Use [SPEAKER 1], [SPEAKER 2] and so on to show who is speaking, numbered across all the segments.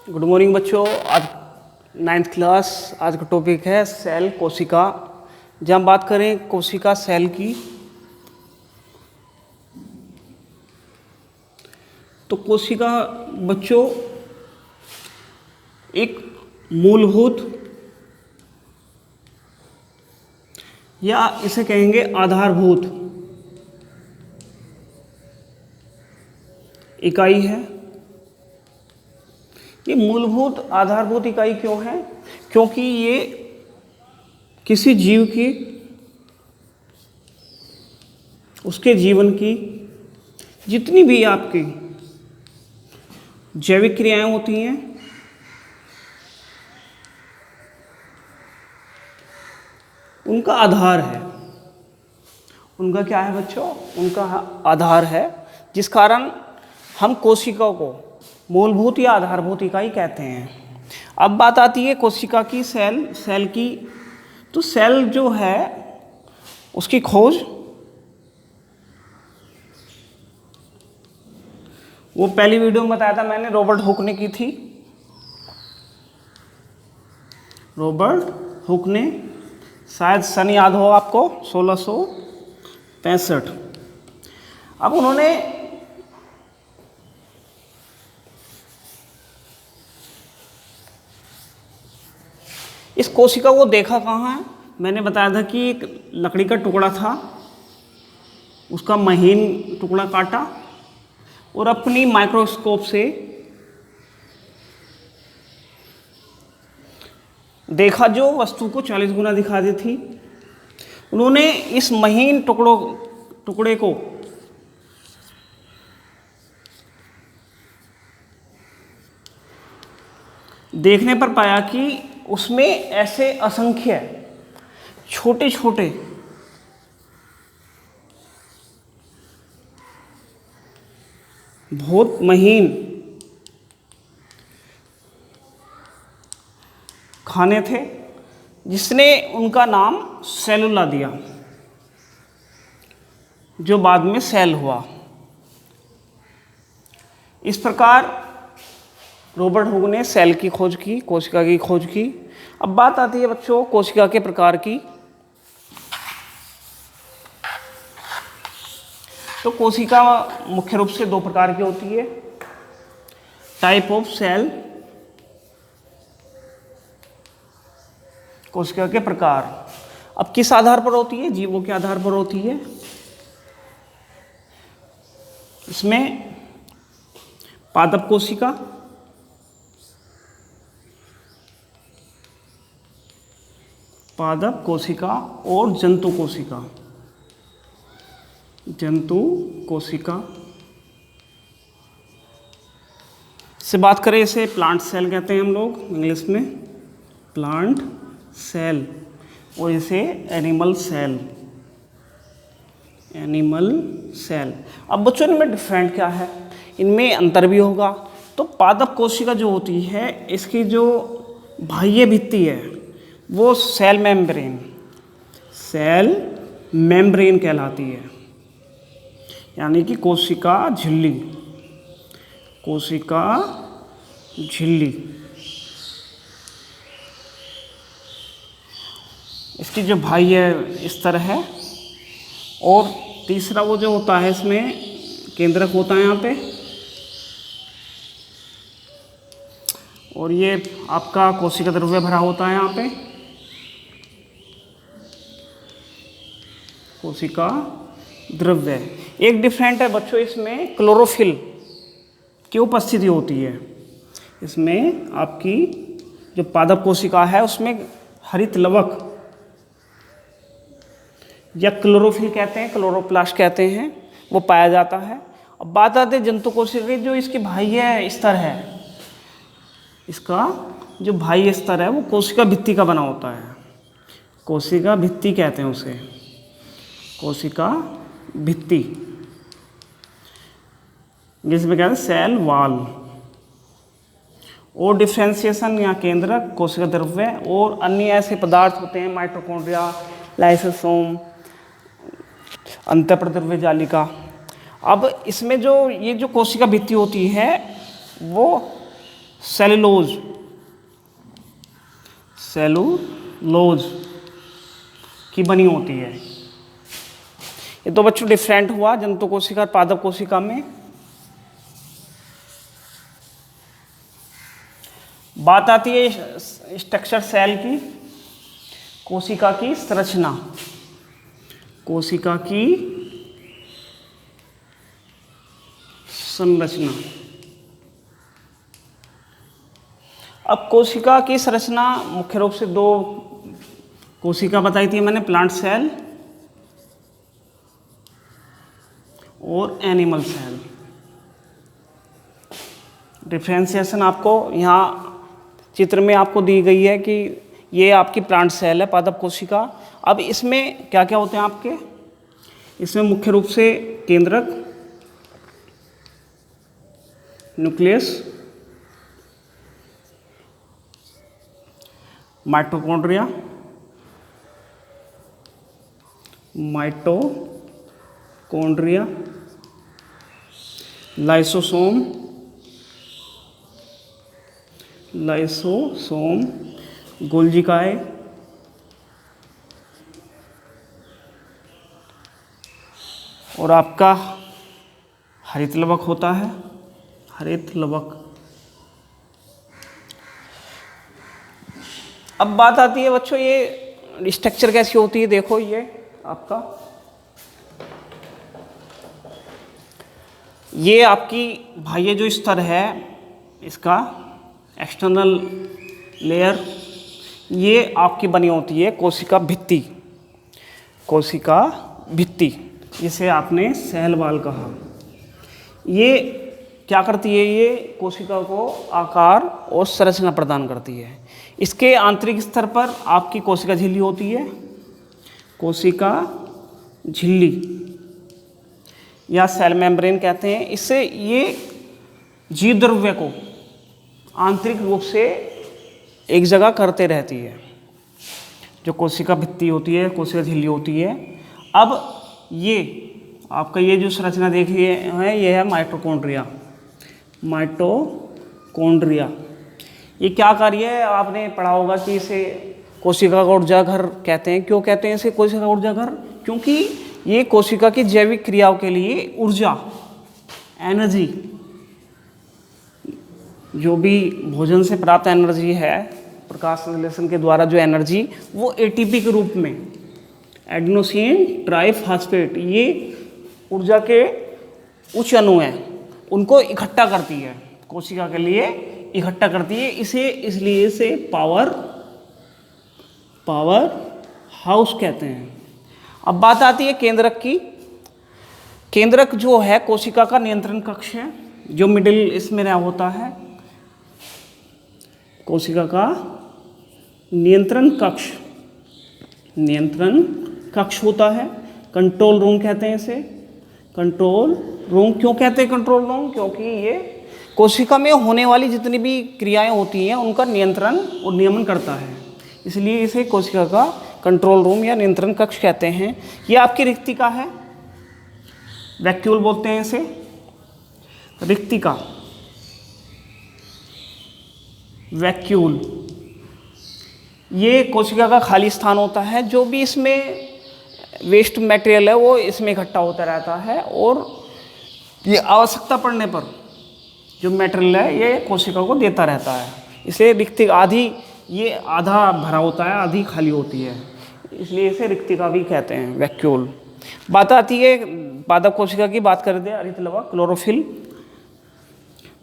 [SPEAKER 1] Good morning बच्चों। आज 9th class. आज का टॉपिक है सेल कोशिका। जब हम बात करें कोशिका सेल की, तो कोशिका बच्चों एक मूलभूत या इसे कहेंगे आधारभूत इकाई है। ये मूलभूत आधारभूत इकाई क्यों है? क्योंकि ये किसी जीव की, उसके जीवन की जितनी भी आपकी जैविक क्रियाएं होती हैं, उनका आधार है। उनका क्या है बच्चों? उनका आधार है, जिस कारण हम कोशिका को मूलभूत या आधारभूत इकाई कहते हैं। अब बात आती है कोशिका की, सेल की। तो सेल जो है उसकी खोज वो पहली वीडियो में बताया था मैंने, रॉबर्ट हुक ने की थी। रॉबर्ट हुक ने, शायद सन याद हो आपको, 1665। अब उन्होंने इस कोशिका को देखा कहाँ है? मैंने बताया था कि एक लकड़ी का टुकड़ा था, उसका महीन टुकड़ा काटा और अपनी माइक्रोस्कोप से देखा, जो वस्तु को 40 गुना दिखा दी थी। उन्होंने इस महीन टुकड़े को देखने पर पाया कि उसमें ऐसे असंख्य छोटे छोटे बहुत महीन खाने थे, जिसने उनका नाम सेलुला दिया, जो बाद में सेल हुआ। इस प्रकार रॉबर्ट हुक ने सेल की खोज की, कोशिका की खोज की। अब बात आती है बच्चों कोशिका के प्रकार की। तो कोशिका मुख्य रूप से 2 प्रकार की होती है। टाइप ऑफ सेल, कोशिका के प्रकार। अब किस आधार पर होती है? जीवों के आधार पर होती है। इसमें पादप कोशिका, पादप कोशिका और जंतु कोशिका। जंतु कोशिका से बात करें, इसे प्लांट सेल कहते हैं हम लोग इंग्लिश में, प्लांट सेल। और इसे एनिमल सेल, एनिमल सेल। अब बच्चों इनमें डिफरेंट क्या है? इनमें अंतर भी होगा। तो पादप कोशिका जो होती है, इसकी जो बाह्य भित्ति है वो सेल मेम्ब्रेन कहलाती है, यानी कि कोशिका झिल्ली। कोशिका झिल्ली इसकी जो बाह्य स्तर है। और तीसरा वो जो होता है, इसमें केंद्रक होता है यहाँ पे, और ये आपका कोशिका द्रव्य भरा होता है यहाँ पे, कोशिका द्रव्य। एक डिफरेंट है बच्चों, इसमें क्लोरोफिल की उपस्थिति होती है। इसमें आपकी जो पादप कोशिका है उसमें हरित लवक या क्लोरोफिल कहते हैं, क्लोरोप्लास्ट कहते हैं, वो पाया जाता है। अब बात आती है जंतु कोशिका की। जो इसकी बाह्य स्तर है, इसका जो बाह्य स्तर है वो कोशिका भित्ति का बना होता है। कोशिका भित्ति कहते हैं उसे, कोशिका भित्ति, जिसमें कहते हैं सेल वॉल। और डिफ्रेंशिएशन या केंद्रक, कोशिका द्रव्य और अन्य ऐसे पदार्थ होते हैं, माइटोकॉन्ड्रिया, लाइसोसोम, अंतःप्रद्रव्य जालिका। अब इसमें जो ये जो कोशिका भित्ति होती है वो सेलुलोज, सेलुलोज की बनी होती है। ये तो बच्चों डिफरेंट हुआ जंतु कोशिका और पादप कोशिका में। बात आती है स्ट्रक्चर सेल की, कोशिका की संरचना, कोशिका की संरचना। अब कोशिका की संरचना मुख्य रूप से दो कोशिका बताई थी मैंने, प्लांट सेल और एनिमल सेल। डिफ्रेंशिएशन आपको यहाँ चित्र में आपको दी गई है कि ये आपकी प्लांट सेल है, पादप कोशिका। अब इसमें क्या क्या होते हैं आपके, इसमें मुख्य रूप से केंद्रक, nucleus, mitochondria, mitochondria, lysosome, lysosome, गोल्जिकाए, और आपका हरित लवक होता है, हरित लवक। अब बात आती है बच्चों ये स्ट्रक्चर कैसी होती है। देखो ये आपका, ये आपकी बाह्य जो स्तर है इसका एक्सटर्नल लेयर, ये आपकी बनी होती है कोशिका भित्ति, कोशिका भित्ति, जिसे आपने सेल वॉल कहा। ये क्या करती है, ये कोशिका को आकार और संरचना प्रदान करती है। इसके आंतरिक स्तर पर आपकी कोशिका झिल्ली होती है, कोशिका झिल्ली या सेल मेम्ब्रेन कहते हैं। इससे ये जीव द्रव्य को आंतरिक रूप से एक जगह करते रहती है, जो कोशिका भित्ति होती है, कोशिका झिल्ली होती है। अब ये आपका ये जो संरचना देख रही है ये है माइटोकॉन्ड्रिया, माइटोकॉन्ड्रिया। ये क्या कार्य है, आपने पढ़ा होगा कि इसे कोशिका का ऊर्जा घर कहते हैं। क्यों कहते हैं इसे कोशिका का ऊर्जा घर, क्योंकि ये कोशिका की जैविक क्रियाओं के लिए ऊर्जा, एनर्जी, जो भी भोजन से प्राप्त एनर्जी है, प्रकाश संश्लेषण के द्वारा जो एनर्जी, वो एटीपी के रूप में, एडेनोसिन ट्राइफॉस्फेट, ये ऊर्जा के उच्च अणु हैं, उनको इकट्ठा करती है, कोशिका के लिए इकट्ठा करती है। इसलिए इसे पावर हाउस कहते हैं। अब बात आती है केंद्रक की। केंद्रक जो है कोशिका का नियंत्रण कक्ष है, जो मिडिल इसमें होता है, कोशिका का नियंत्रण कक्ष होता है। कंट्रोल रूम कहते हैं इसे, कंट्रोल रूम। क्यों कहते हैं कंट्रोल रूम, क्योंकि ये कोशिका में होने वाली जितनी भी क्रियाएं होती हैं उनका नियंत्रण और नियमन करता है, इसलिए इसे कोशिका का कंट्रोल रूम या नियंत्रण कक्ष कहते हैं। ये आपकी रिक्तिका है, वैक्यूल बोलते हैं इसे, रिक्तिका, वैक्यूल। ये कोशिका का खाली स्थान होता है, जो भी इसमें वेस्ट मटेरियल है वो इसमें इकट्ठा होता रहता है, और ये आवश्यकता पड़ने पर जो मटेरियल है ये कोशिका को देता रहता है। इसे रिक्तिका, आधी ये आधा भरा होता है, आधी खाली होती है, इसलिए इसे रिक्तिका भी कहते हैं, वैक्यूल। बात आती है पादप कोशिका की, बात कर दे हरित लवक, क्लोरोफिल,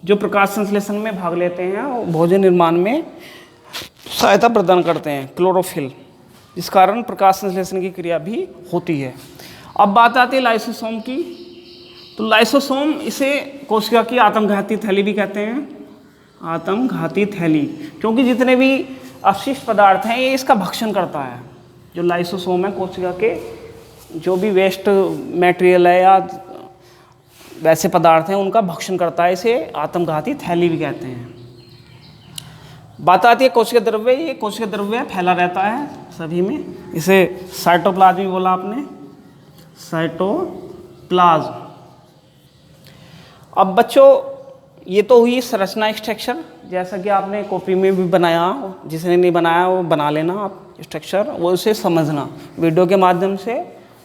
[SPEAKER 1] जो प्रकाश संश्लेषण में भाग लेते हैं और भोजन निर्माण में सहायता प्रदान करते हैं, क्लोरोफिल, जिस कारण प्रकाश संश्लेषण की क्रिया भी होती है। अब बात आती है लाइसोसोम की। तो लाइसोसोम, इसे कोशिका की आत्मघाती थैली भी कहते हैं, आत्मघाती थैली, क्योंकि जितने भी अपशिष्ट पदार्थ हैं ये इसका भक्षण करता है। जो लाइसोसोम है कोशिका के जो भी वेस्ट मटेरियल है या वैसे पदार्थ हैं उनका भक्षण करता है, इसे आत्मघाती थैली भी कहते हैं। बात आती है कोशिका द्रव्य। ये कोशिका द्रव्य फैला रहता है सभी में, इसे साइटोप्लाज्म भी बोला आपने, साइटोप्लाज्म। अब बच्चों ये तो हुई संरचना, स्ट्रक्चर। जैसा कि आपने कॉपी में भी बनाया, जिसने नहीं बनाया वो बना लेना आप स्ट्रक्चर, वो उसे समझना वीडियो के माध्यम से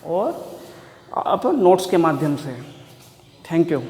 [SPEAKER 1] और आप नोट्स के माध्यम से। Thank you.